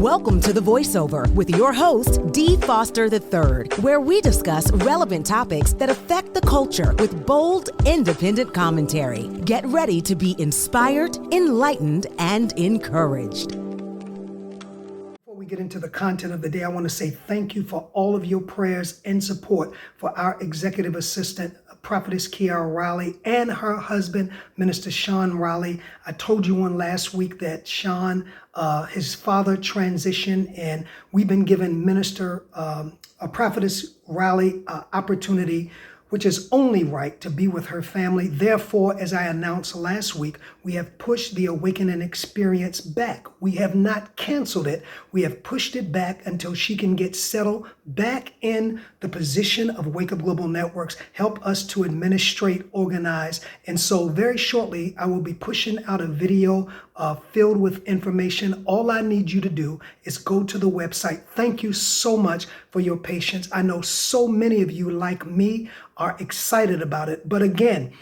Welcome to The Voiceover with your host, Dee Foster III, where we discuss relevant topics that affect the culture with bold, independent commentary. Get ready to be inspired, enlightened, and encouraged. Before we get into the content of the day, I want to say thank you for all of your prayers and support for our executive assistant, Prophetess Kiara Riley, and her husband, Minister Sean Riley. I told you on last week that Sean, his father transitioned, and we've been given Minister Prophetess Riley opportunity, which is only right, to be with her family. Therefore, as I announced last week, we have pushed the Awakening Experience back. We have not canceled it. We have pushed it back until she can get settled back in the position of Wake Up Global Networks, help us to administrate, organize. And so very shortly, I will be pushing out a video filled with information. All I need you to do is go to the website. Thank you so much for your patience. I know so many of you, like me, are excited about it. But again,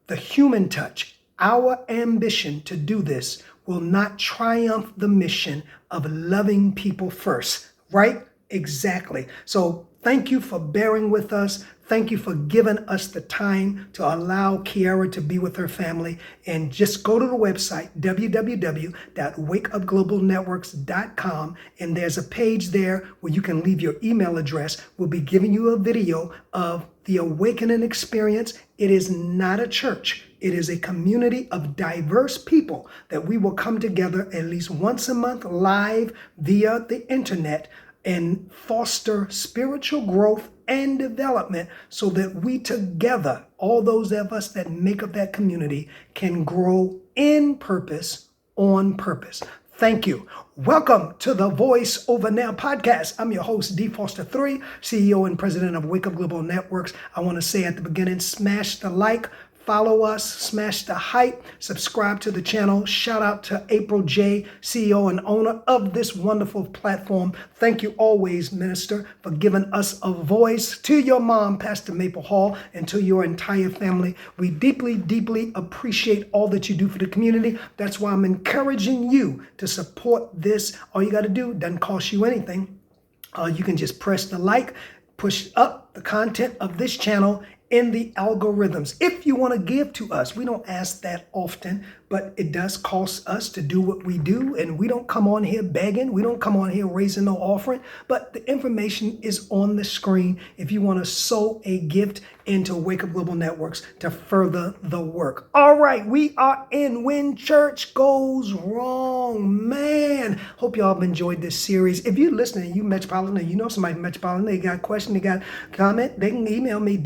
the human touch, our ambition to do this will not triumph the mission of loving people first, right? Exactly. So thank you for bearing with us. Thank you for giving us the time to allow Kiara to be with her family. And just go to the website, www.wakeupglobalnetworks.com. And there's a page there where you can leave your email address. We'll be giving you a video of the Awakening Experience. It is not a church. It is a community of diverse people that we will come together at least once a month live via the internet and foster spiritual growth and development so that we together, all those of us that make up that community, can grow in purpose, on purpose. Thank you. Welcome to the Voice Over Now podcast. I'm your host, Dee Foster III, CEO and president of Wake Up Global Networks. I want to say at the beginning, smash the like, follow us, smash the hype, subscribe to the channel. Shout out to April J., CEO and owner of this wonderful platform. Thank you always, Minister, for giving us a voice. To your mom, Pastor Maple Hall, and to your entire family, we deeply, deeply appreciate all that you do for the community. That's why I'm encouraging you to support this. All you got to do, doesn't cost you anything. You can just press the like, push up the content of this channel in the algorithms. If you want to give to us, we don't ask that often, but it does cost us to do what we do. And we don't come on here begging. We don't come on here raising no offering, but the information is on the screen if you want to sow a gift into Wake Up Global Networks to further the work. All right, we are in When Church Goes Wrong. Man, hope y'all have enjoyed this series. If you're listening, you Metropolitan, or you know somebody Metropolitan, they got a question, they got a comment, they can email me, it's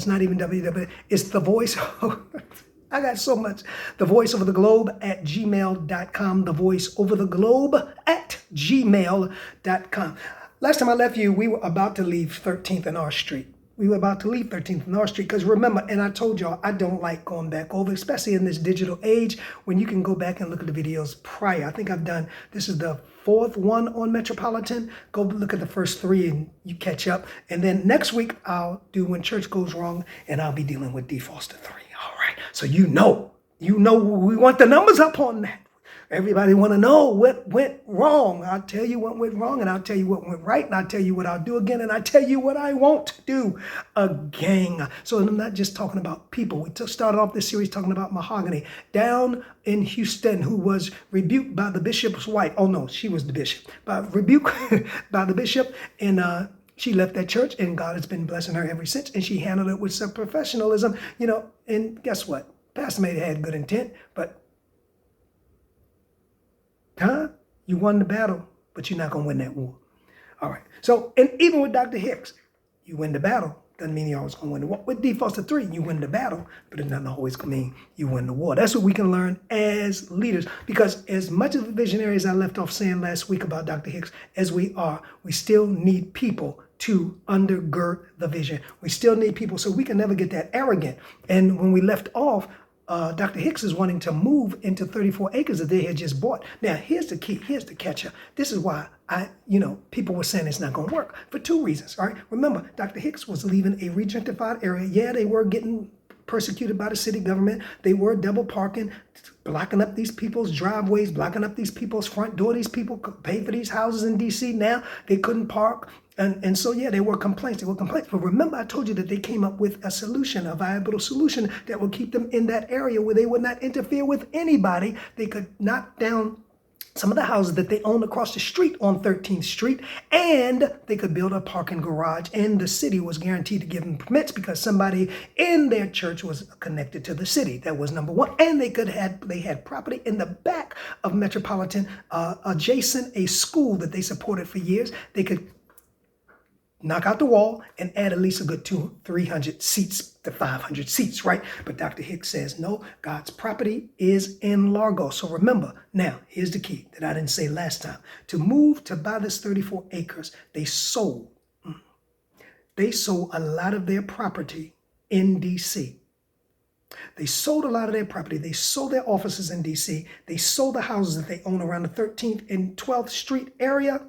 not even www, it's the voice. I got so much. The Voice Over the Globe at gmail.com. The Voice Over the Globe at gmail.com. Last time I left you, we were about to leave 13th and R Street. We were about to leave 13th and R Street because remember, and I told y'all, I don't like going back over, especially in this digital age when you can go back and look at the videos prior. I think this is the fourth one on Metropolitan. Go look at the first three and you catch up. And then next week, I'll do When Church Goes Wrong, and I'll be dealing with Dee Foster III. All right. So you know, we want the numbers up on that. Everybody want to know what went wrong. I'll tell you what went wrong, and I'll tell you what went right, and I'll tell you what I'll do again, and I'll tell you what I won't do again. So I'm not just talking about people. We started off this series talking about Mahogany down in Houston, who was rebuked by the bishop's wife. Oh no, she was the bishop. Rebuked by the bishop, and she left that church, and God has been blessing her ever since, and she handled it with some professionalism, and guess what? Pastor may have had good intent, but you won the battle, but you're not going to win that war. All right. So, and even with Dr. Hicks, you win the battle. Doesn't mean you're always going to win the war. With Dee Foster III, you win the battle, but it doesn't always mean you win the war. That's what we can learn as leaders. Because as much of a visionary as I left off saying last week about Dr. Hicks, as we are, we still need people to undergird the vision. We still need people, so we can never get that arrogant. And when we left off, Dr. Hicks is wanting to move into 34 acres that they had just bought. Now, here's the key. Here's the catcher. This is why people were saying it's not going to work for two reasons. All right. Remember, Dr. Hicks was leaving a regentrified area. Yeah, they were getting persecuted by the city government. They were double parking, blocking up these people's driveways, blocking up these people's front door. These people paid for these houses in D.C. Now they couldn't park. And so, yeah, there were complaints. But remember, I told you that they came up with a solution, a viable solution that would keep them in that area where they would not interfere with anybody. They could knock down some of the houses that they own across the street on 13th Street, and they could build a parking garage, and the city was guaranteed to give them permits because somebody in their church was connected to the city. That was number one. And they had property in the back of Metropolitan, adjacent a school that they supported for years. They could knock out the wall and add at least a good 300 seats to 500 seats, right? But Dr. Hicks says, no, God's property is in Largo. So remember, now, here's the key that I didn't say last time. To buy this 34 acres, they sold a lot of their property in D.C. They sold a lot of their property. They sold their offices in D.C. They sold the houses that they own around the 13th and 12th Street area.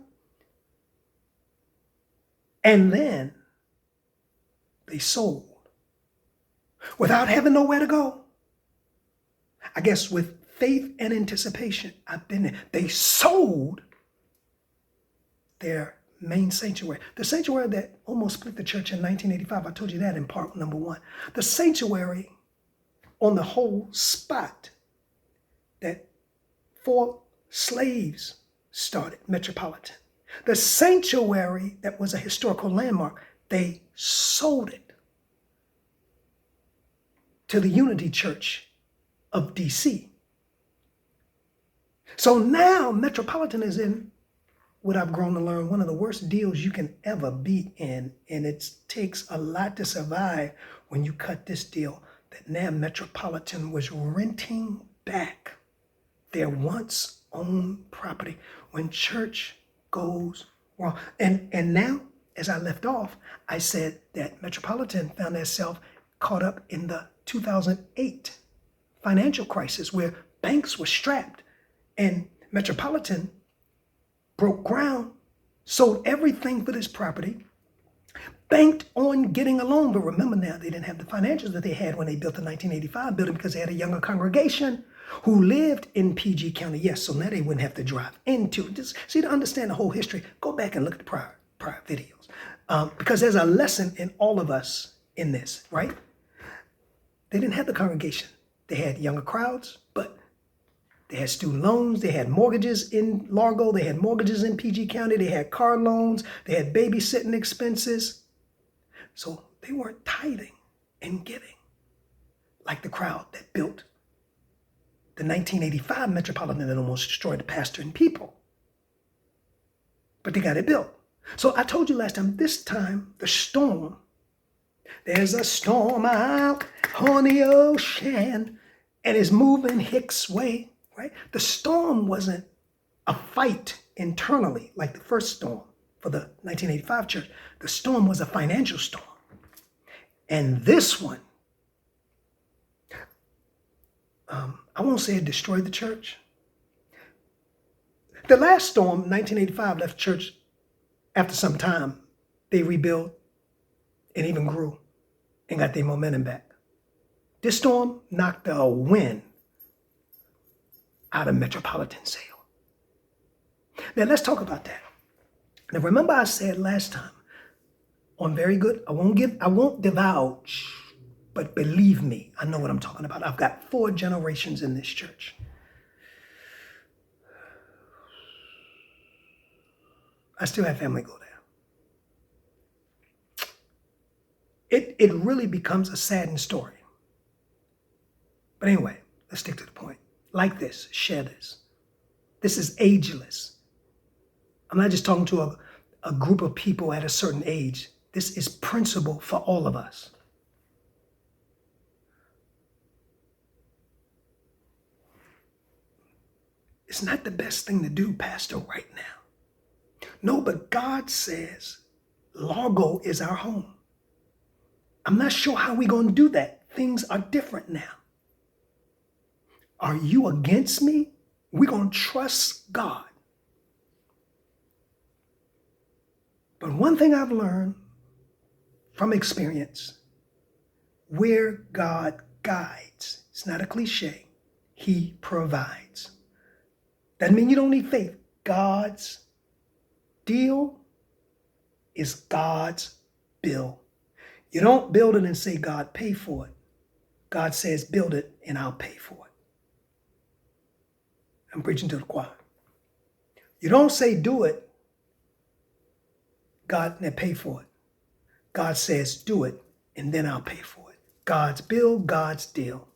And then they sold without having nowhere to go. I guess with faith and anticipation, I've been there. They sold their main sanctuary. The sanctuary that almost split the church in 1985. I told you that in part number one. The sanctuary on the whole spot that 4 slaves started, Metropolitan. The sanctuary that was a historical landmark, they sold it to the Unity Church of D.C. So now Metropolitan is in what I've grown to learn, one of the worst deals you can ever be in. And it takes a lot to survive when you cut this deal, that now Metropolitan was renting back their once owned property. When church goes wrong. And now, as I left off, I said that Metropolitan found itself caught up in the 2008 financial crisis where banks were strapped and Metropolitan broke ground, sold everything for this property, banked on getting a loan. But remember now, they didn't have the financials that they had when they built the 1985 building because they had a younger congregation who lived in PG County. Yes, so now they wouldn't have to drive into it. Just see, to understand the whole history, go back and look at the prior videos. Because there's a lesson in all of us in this, right? They didn't have the congregation. They had younger crowds, but they had student loans. They had mortgages in Largo. They had mortgages in PG County. They had car loans. They had babysitting expenses. So they weren't tithing and giving like the crowd that built the 1985 Metropolitan that almost destroyed the pastor and people. But they got it built. So I told you last time, this time, the storm, there's a storm out on the ocean and it's moving Hicks' way, right? The storm wasn't a fight internally like the first storm for the 1985 church. The storm was a financial storm. And this one, I won't say it destroyed the church. The last storm, 1985, left church after some time. They rebuilt and even grew and got their momentum back. This storm knocked the wind out of Metropolitan sale. Now let's talk about that. Now remember I said last time on Very Good, I won't divulge, but believe me, I know what I'm talking about. I've got 4 generations in this church. I still have family go there. It really becomes a saddened story. But anyway, let's stick to the point. Like this, share this. This is ageless. I'm not just talking to a group of people at a certain age. This is principle for all of us. It's not the best thing to do, Pastor, right now. No, but God says Largo is our home. I'm not sure how we're going to do that. Things are different now. Are you against me? We're going to trust God. But one thing I've learned from experience Where God guides. It's not a cliche. He provides. Doesn't mean you don't need faith. God's deal is God's bill. You don't build it and say, God, pay for it. God says, build it and I'll pay for it. I'm preaching to the choir. You don't say, do it, God, and pay for it. God says, do it, and then I'll pay for it. God's bill, God's deal.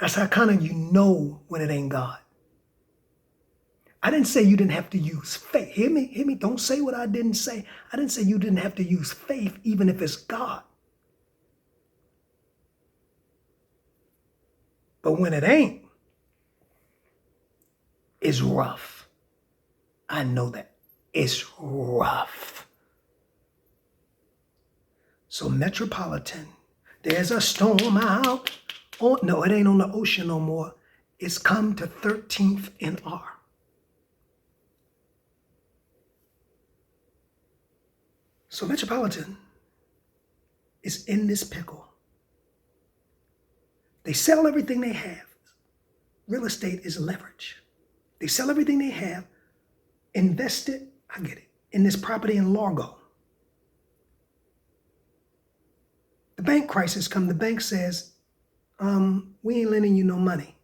That's how kind of you know when it ain't God. I didn't say you didn't have to use faith. Hear me. Don't say what I didn't say. I didn't say you didn't have to use faith even if it's God. But when it ain't, it's rough. I know that. It's rough. So Metropolitan, there's a storm out. Oh, no, it ain't on the ocean no more. It's come to 13th and R. So Metropolitan is in this pickle. They sell everything they have. Real estate is leverage. They sell everything they have, invest it, I get it, in this property in Largo. The bank crisis comes, the bank says, we ain't lending you no money.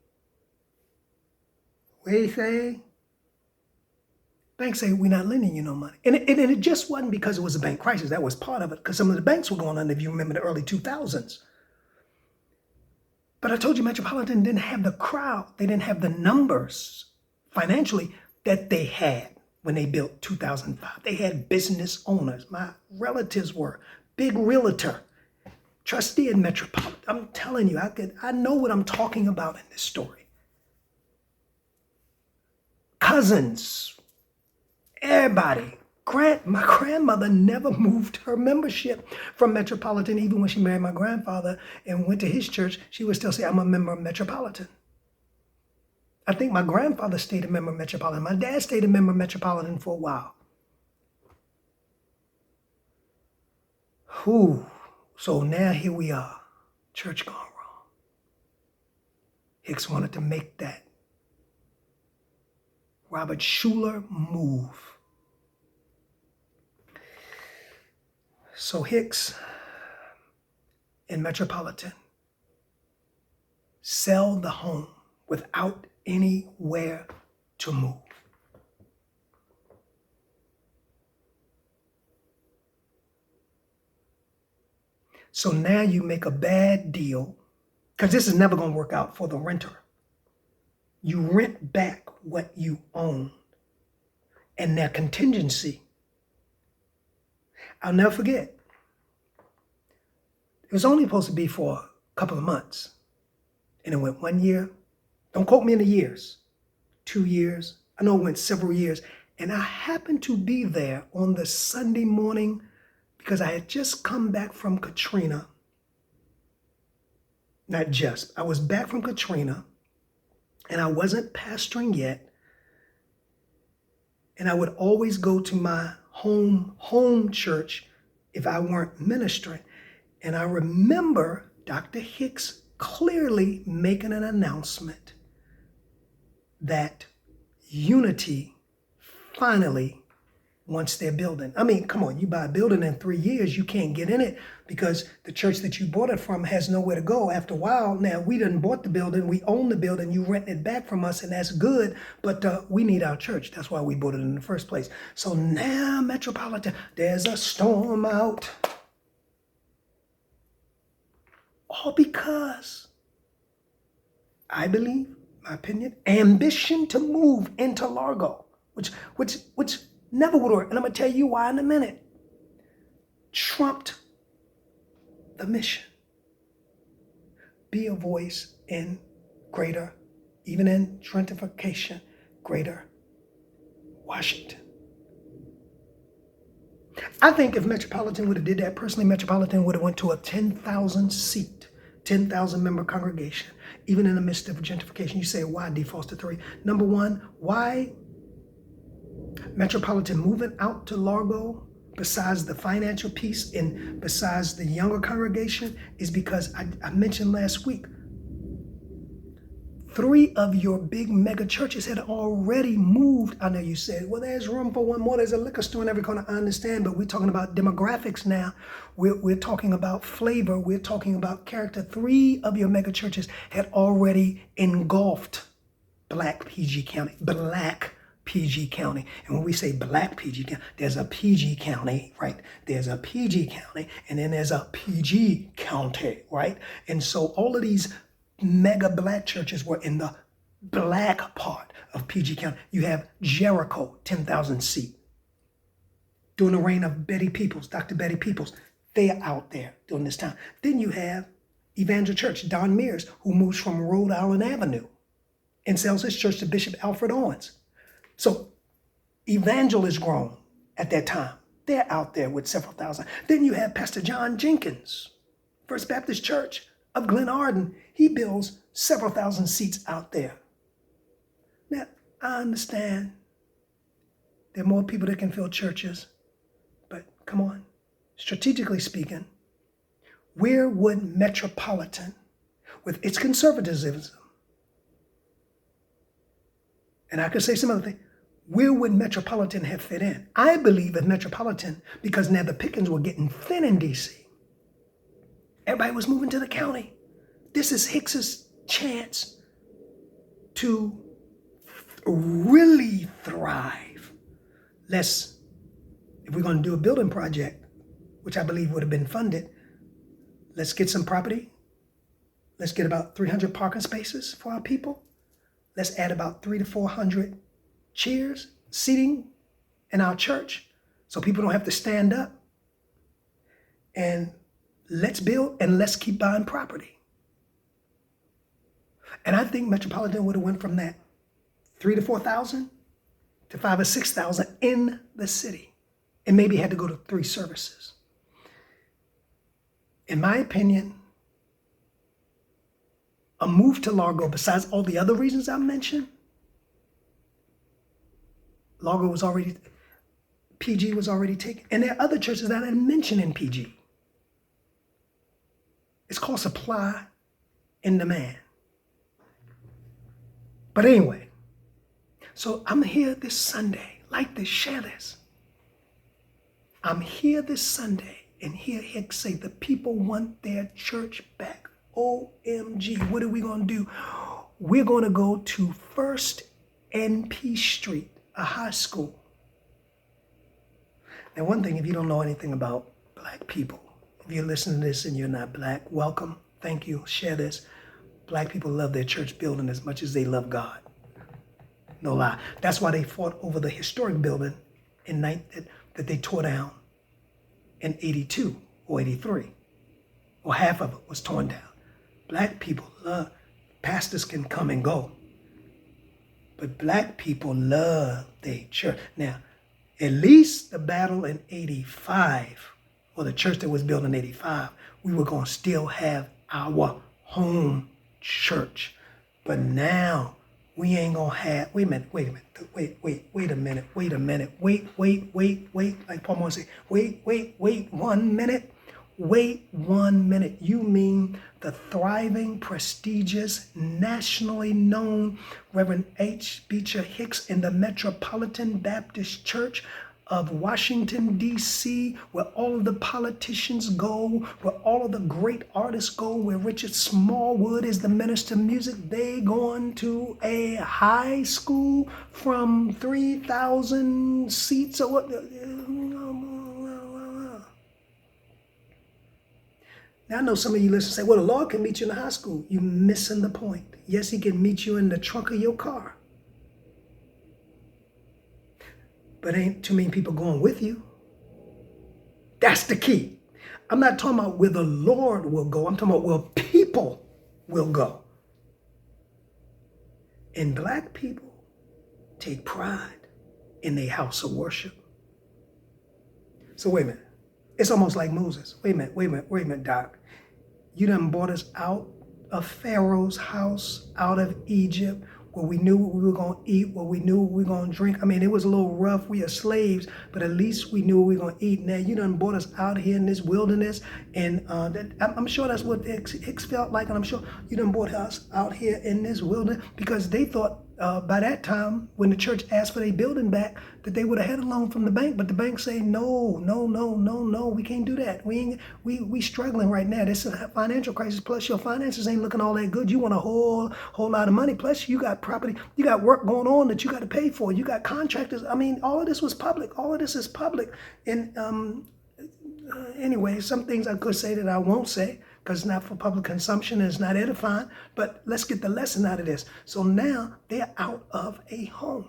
What do you say? Banks say, we're not lending you no money. And it just wasn't because it was a bank crisis. That was part of it, because some of the banks were going under, if you remember the early 2000s. But I told you Metropolitan didn't have the crowd. They didn't have the numbers financially that they had when they built 2005. They had business owners. My relatives were big realtor, trustee in Metropolitan. I'm telling you, I know what I'm talking about in this story. Cousins, everybody. My grandmother never moved her membership from Metropolitan. Even when she married my grandfather and went to his church, she would still say, I'm a member of Metropolitan. I think my grandfather stayed a member of Metropolitan. My dad stayed a member of Metropolitan for a while. Whew. So now here we are. Church gone wrong. Hicks wanted to make that Robert Schuller move. So Hicks in Metropolitan sell the home without anywhere to move. So now you make a bad deal, because this is never going to work out for the renter. You rent back what you own and their contingency. I'll never forget. It was only supposed to be for a couple of months. And it went 1 year. Don't quote me in the years. 2 years. I know it went several years. And I happened to be there on the Sunday morning because I had just come back from Katrina. Not just. I was back from Katrina and I wasn't pastoring yet. And I would always go to my home church if I weren't ministering. And I remember Dr. Hicks clearly making an announcement that Unity finally wants their building. I mean, come on, you buy a building in 3 years, you can't get in it because the church that you bought it from has nowhere to go. After a while, now we done bought the building, we own the building, you rent it back from us, and that's good, but we need our church. That's why we bought it in the first place. So now, Metropolitan, there's a storm out. All because, I believe, my opinion, ambition to move into Largo, which never would work. And I'm going to tell you why in a minute. Trumped the mission. Be a voice in greater, even in gentrification, greater Washington. I think if Metropolitan would have did that, personally, Metropolitan would have went to a 10,000 seat, 10,000 member congregation, even in the midst of gentrification. You say, why D. Foster 3? Number one, why Metropolitan moving out to Largo besides the financial piece and besides the younger congregation, is because I mentioned last week, 3 of your big mega churches had already moved. I know you said, well, there's room for one more. There's a liquor store in every corner. I understand, but we're talking about demographics now. We're talking about flavor. We're talking about character. 3 of your mega churches had already engulfed Black PG County. And when we say Black PG County, there's a PG County, right? There's a PG County, and then there's a PG County, right? And so all of these mega Black churches were in the Black part of PG County. You have Jericho, 10,000 seat. During the reign of Betty Peoples, Dr. Betty Peoples, they're out there during this time. Then you have Evangel Church, Don Mears, who moves from Rhode Island Avenue and sells his church to Bishop Alfred Owens. So Evangel is grown at that time. They're out there with several thousand. Then you have Pastor John Jenkins, First Baptist Church of Glen Arden. He builds several thousand seats out there. Now, I understand there are more people that can fill churches, but come on, strategically speaking, where would Metropolitan, with its conservatism, and I could say some other thing, where would Metropolitan have fit in? I believe that Metropolitan, because now the pickings were getting thin in D.C., everybody was moving to the county. This is Hicks's chance to really thrive. If we're going to do a building project, which I believe would have been funded, let's get some property. Let's get about 300 parking spaces for our people. Let's add about 300 to 400 chairs, seating in our church so people don't have to stand up. And let's build and let's keep buying property. And I think Metropolitan would have went from that 3,000 to 4,000 to 5,000 or 6,000 in the city, and maybe had to go to 3 services. In my opinion, a move to Largo, besides all the other reasons I mentioned, PG was already taken. And there are other churches that I didn't mention in PG. It's called supply and demand. But anyway, so I'm here this Sunday, like this, share this. I'm here this Sunday and hear Hicks say the people want their church back. OMG, what are we going to do? We're going to go to First NP Street, a high school. Now, one thing, if you don't know anything about Black people, if you're listening to this and you're not Black, welcome. Thank you. Share this. Black people love their church building as much as they love God. No lie. That's why they fought over the historic building that they tore down in 82 or 83. Or half of it was torn down. Black people love, pastors can come and go, but Black people love their church. Now, at least the battle in 85, or the church that was built in 85, we were going to still have our home church. But now we ain't going to have, wait a minute, like Paul Moore said, wait 1 minute. Wait 1 minute. You mean the thriving, prestigious, nationally known Reverend H. Beecher Hicks in the Metropolitan Baptist Church of Washington, D.C., where all of the politicians go, where all of the great artists go, where Richard Smallwood is the minister of music. They going to a high school from 3,000 seats or what? Now, I know some of you listen and say, well, the Lord can meet you in the high school. You're missing the point. Yes, he can meet you in the trunk of your car. But ain't too many people going with you. That's the key. I'm not talking about where the Lord will go. I'm talking about where people will go. And Black people take pride in their house of worship. So wait a minute. It's almost like Moses. Wait a minute, Doc. You done brought us out of Pharaoh's house, out of Egypt. where we knew what we were going to eat, where we knew what we were going to drink. I mean, it was a little rough. We are slaves, but at least we knew what we were going to eat. Now, you done brought us out here in this wilderness, and I'm sure that's what Hicks felt like, and I'm sure you done brought us out here in this wilderness, because they thought by that time, when the church asked for their building back, that they would have had a loan from the bank, but the bank say, no, we can't do that. We struggling right now. This is a financial crisis. Plus, your finances ain't looking all that good. You want a whole lot of money. Plus, you got property, you got work going on that you got to pay for. You got contractors. I mean, all of this was public. All of this is public. And anyway, some things I could say that I won't say, because it's not for public consumption and it's not edifying. But let's get the lesson out of this. So now they're out of a home.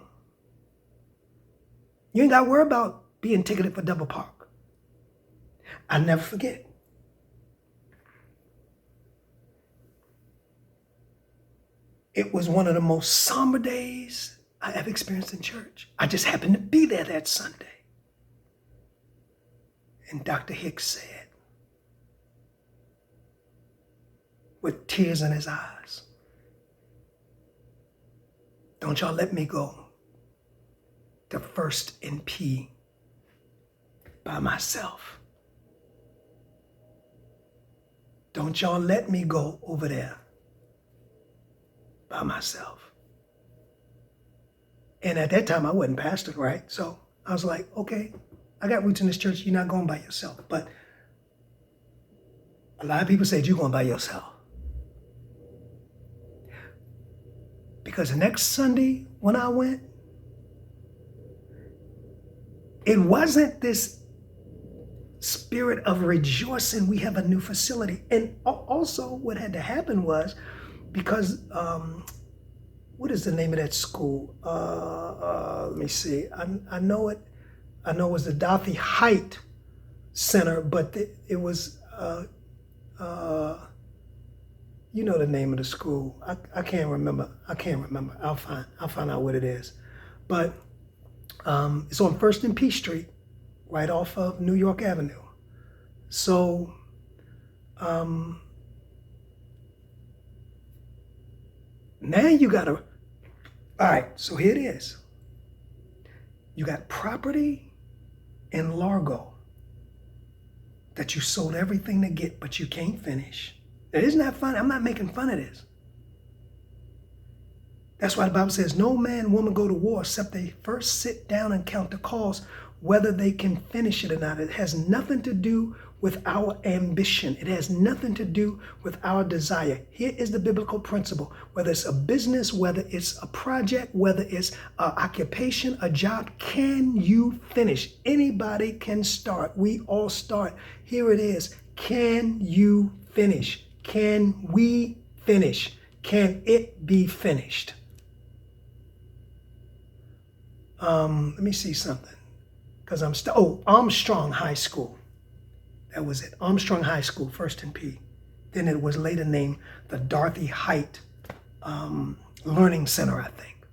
You ain't got to worry about being ticketed for double park. I'll never forget. It was one of the most somber days I ever experienced in church. I just happened to be there that Sunday. And Dr. Hicks said, with tears in his eyes, don't y'all let me go to First and P by myself. Don't y'all let me go over there by myself. And at that time, I wasn't pastoring, right? So I was like, okay, I got roots in this church. You're not going by yourself. But a lot of people said, you're going by yourself. Because the next Sunday when I went, it wasn't this spirit of rejoicing, we have a new facility. And also what had to happen was, because, what is the name of that school? Let me see. I know it was the Dorothy Height Center, but it was, you know the name of the school. I can't remember. I'll find out what it is. But it's on First and P Street, right off of New York Avenue. So now you gotta, all right, so here it is. You got property in Largo that you sold everything to get, but you can't finish. Now, isn't that funny? I'm not making fun of this. That's why the Bible says, no man, woman go to war except they first sit down and count the cost, whether they can finish it or not. It has nothing to do with our ambition. It has nothing to do with our desire. Here is the biblical principle. Whether it's a business, whether it's a project, whether it's an occupation, a job, can you finish? Anybody can start. We all start. Here it is. Can you finish? Can we finish? Can it be finished? Let me see something. Because Armstrong High School. That was it. Armstrong High School, First and P. Then it was later named the Dorothy Height Learning Center, I think.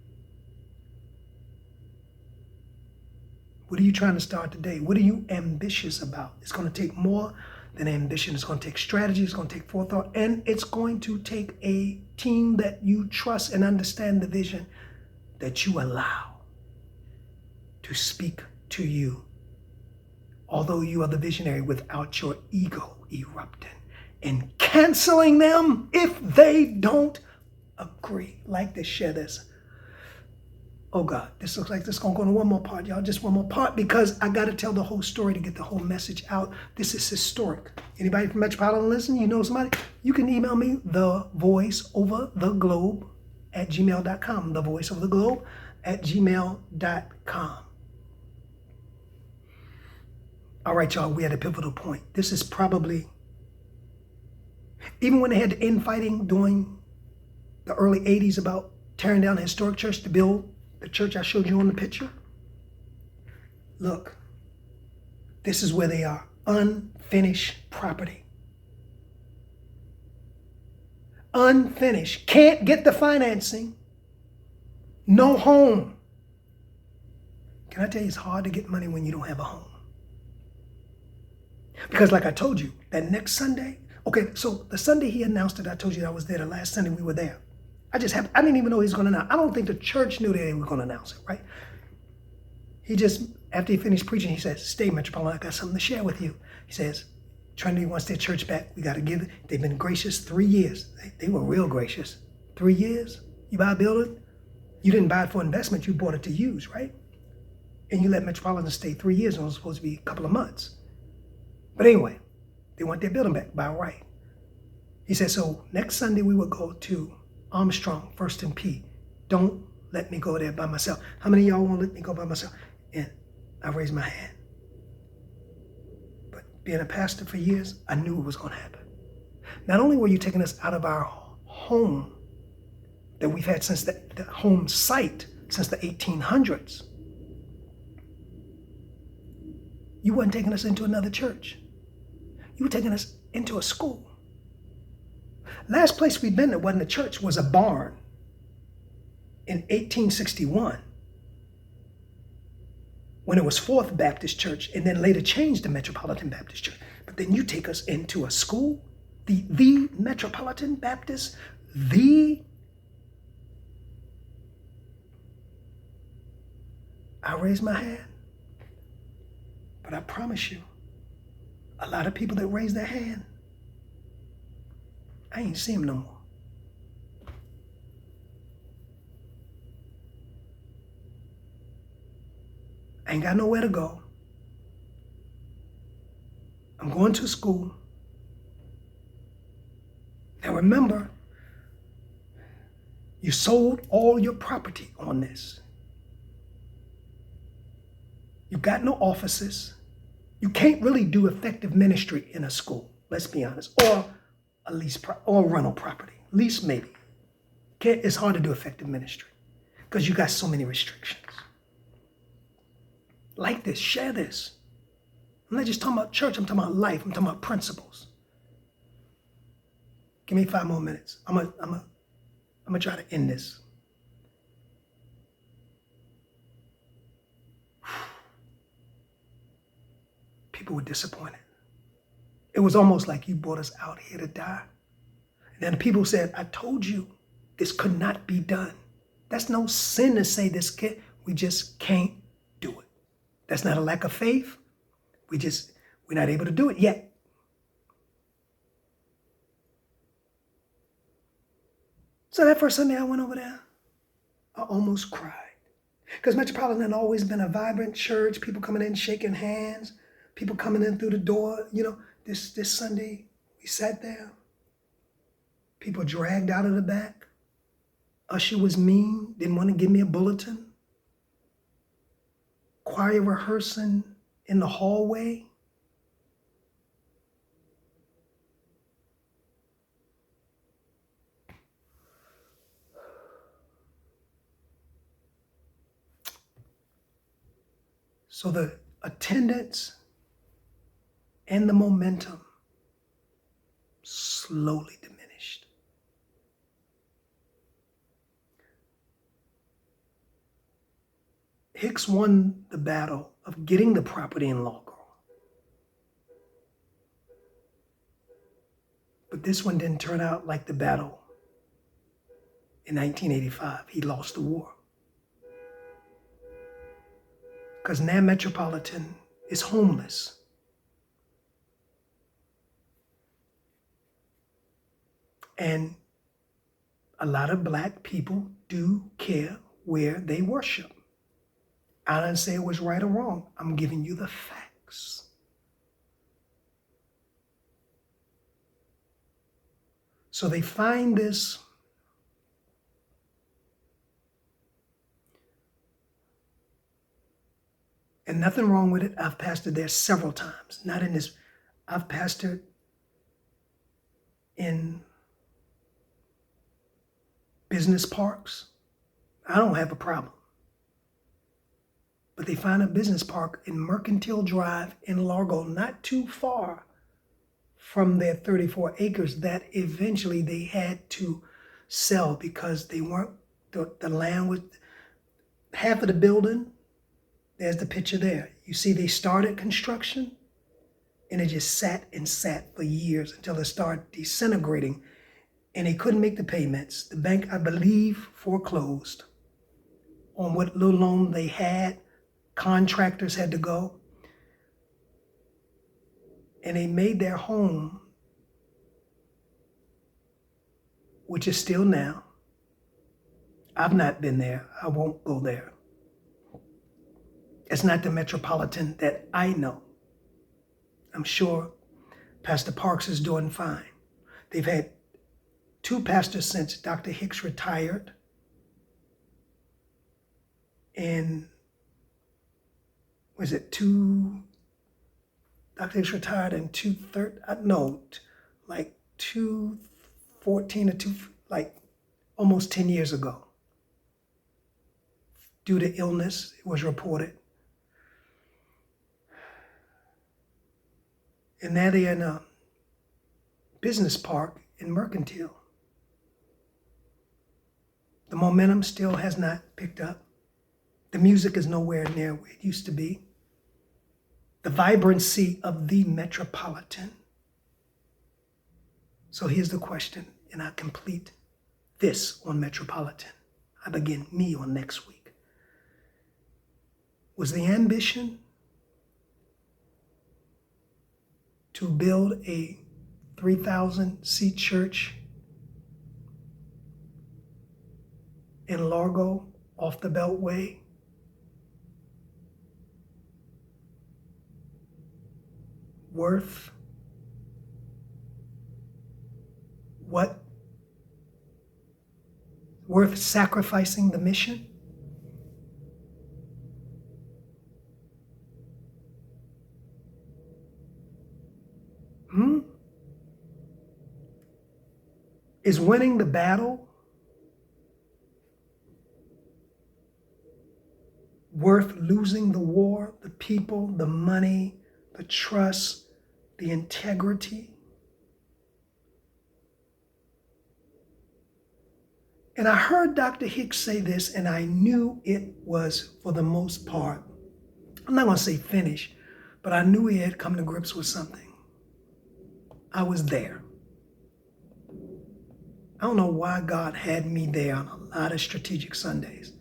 What are you trying to start today? What are you ambitious about? It's going to take more than ambition. It's going to take strategy. It's going to take forethought. And it's going to take a team that you trust and understand the vision that you allow to speak to you. Although you are the visionary, without your ego erupting and canceling them if they don't agree. Like this, share this. Oh God, this looks like this is going to go into one more part, y'all. Just one more part, because I got to tell the whole story to get the whole message out. This is historic. Anybody from Metropolitan listen? You know somebody? You can email me, thevoiceovertheglobe@gmail.com. Thevoiceovertheglobe@gmail.com. All right, y'all, we're at a pivotal point. This is probably, even when they had the infighting during the early 80s about tearing down the historic church to build the church I showed you on the picture. Look, this is where they are. Unfinished property. Unfinished. Can't get the financing. No home. Can I tell you, it's hard to get money when you don't have a home. Because like I told you, that next Sunday, okay, so the Sunday he announced it, I told you I was there, the last Sunday we were there. I didn't even know he was going to announce. I don't think the church knew that he was going to announce it, right? He just, after he finished preaching, he says, "Stay, Metropolitan, I got something to share with you." He says, "Trinity wants their church back. We got to give it." They've been gracious 3 years. They were real gracious. 3 years? You buy a building? You didn't buy it for investment. You bought it to use, right? And you let Metropolitan stay 3 years, and it was supposed to be a couple of months. But anyway, they want their building back by right. He said, "So next Sunday we will go to Armstrong, First and P. Don't let me go there by myself." How many of y'all won't let me go by myself? And I raised my hand. But being a pastor for years, I knew it was going to happen. Not only were you taking us out of our home that we've had since the home site since the 1800s, you weren't taking us into another church. You were taking us into a school. Last place we'd been that wasn't a church was a barn in 1861 when it was Fourth Baptist Church and then later changed to Metropolitan Baptist Church. But then you take us into a school, the Metropolitan Baptist, I raised my hand. But I promise you, a lot of people that raise their hand, I ain't see them no more. I ain't got nowhere to go. I'm going to school. Now remember, you sold all your property on this. You got no offices. You can't really do effective ministry in a school, let's be honest, or a lease or rental property. Lease maybe. It's hard to do effective ministry because you got so many restrictions. Like this, share this. I'm not just talking about church, I'm talking about life, I'm talking about principles. Give me 5 more minutes. I'm gonna try to end this. People were disappointed. It was almost like you brought us out here to die. And then people said, "I told you this could not be done." That's no sin to say this we just can't do it. That's not a lack of faith. We're not able to do it yet. So that first Sunday I went over there, I almost cried. Because Metropolitan had always been a vibrant church, people coming in shaking hands, people coming in through the door. You know, this Sunday we sat there. People dragged out of the back. Usher was mean, didn't want to give me a bulletin. Choir rehearsing in the hallway. So the attendance and the momentum slowly diminished. Hicks won the battle of getting the property in Largo. But this one didn't turn out like the battle in 1985. He lost the war. Because now Metropolitan is homeless. And a lot of Black people do care where they worship. I didn't say it was right or wrong. I'm giving you the facts. So they find this and nothing wrong with it. I've pastored there several times. Not in this. I've pastored in business parks. I don't have a problem. But they find a business park in Mercantile Drive in Largo, not too far from their 34 acres that eventually they had to sell because they weren't, the land was half of the building. There's the picture there. You see they started construction and it just sat and sat for years until it started disintegrating and they couldn't make the payments. The bank, I believe, foreclosed on what little loan they had. Contractors had to go. And they made their home, which is still now. I've not been there. I won't go there. It's not the Metropolitan that I know. I'm sure Pastor Parks is doing fine. They've had 2 pastors since Dr. Hicks retired. And was it Dr. Hicks retired in 214 or almost 10 years ago. Due to illness, it was reported. And now they're in a business park in Mercantile. The momentum still has not picked up. The music is nowhere near where it used to be. The vibrancy of the Metropolitan. So here's the question, and I complete this on Metropolitan. I begin me on next week. Was the ambition to build a 3,000-seat church in Largo off the Beltway? Worth what? Worth sacrificing the mission? Is winning the battle worth losing the war, the people, the money, the trust, the integrity? And I heard Dr. Hicks say this, and I knew it was, for the most part, I'm not going to say finished, but I knew he had come to grips with something. I was there. I don't know why God had me there on a lot of strategic Sundays.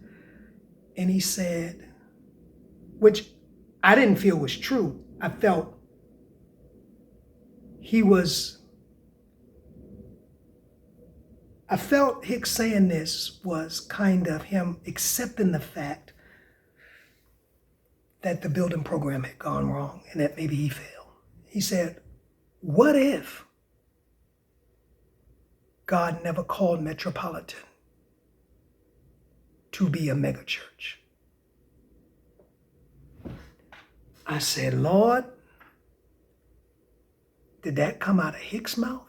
And he said, which I didn't feel was true. I felt Hicks saying this was kind of him accepting the fact that the building program had gone wrong and that maybe he failed. He said, what if God never called Metropolitan to be a megachurch? I said, Lord, did that come out of Hicks' mouth?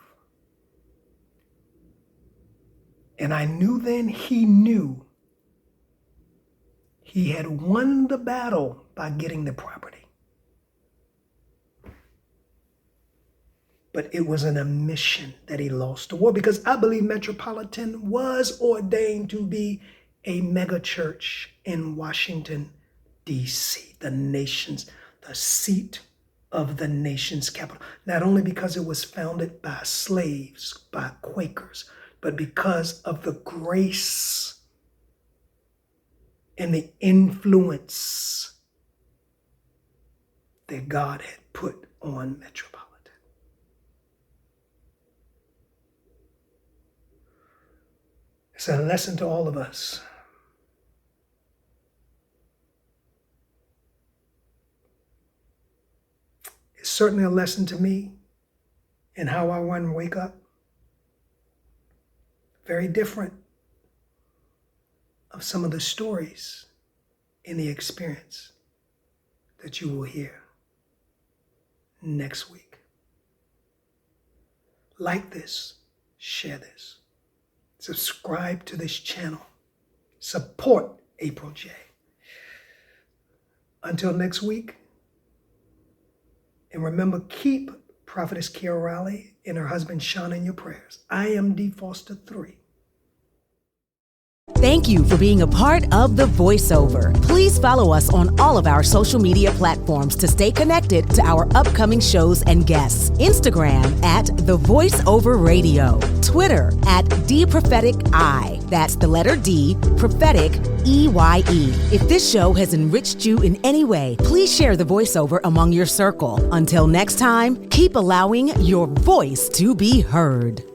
And I knew then he knew he had won the battle by getting the property. But it was an admission that he lost the war, because I believe Metropolitan was ordained to be a mega church in Washington, D.C., the seat of the nation's capital. Not only because it was founded by slaves, by Quakers, but because of the grace and the influence that God had put on Metropolitan. It's a lesson to all of us. It's certainly a lesson to me in how I want to wake up. Very different of some of the stories in the experience that you will hear next week. Like this, share this. Subscribe to this channel. Support April J. Until next week, and remember, keep Prophetess Kiara Riley and her husband Sean in your prayers. I am D. Foster 3. Thank you for being a part of The Voiceover. Please follow us on all of our social media platforms to stay connected to our upcoming shows and guests. Instagram at The Voiceover Radio. Twitter at DPropheticI. That's the letter D, prophetic, EYE. If this show has enriched you in any way, please share The Voiceover among your circle. Until next time, keep allowing your voice to be heard.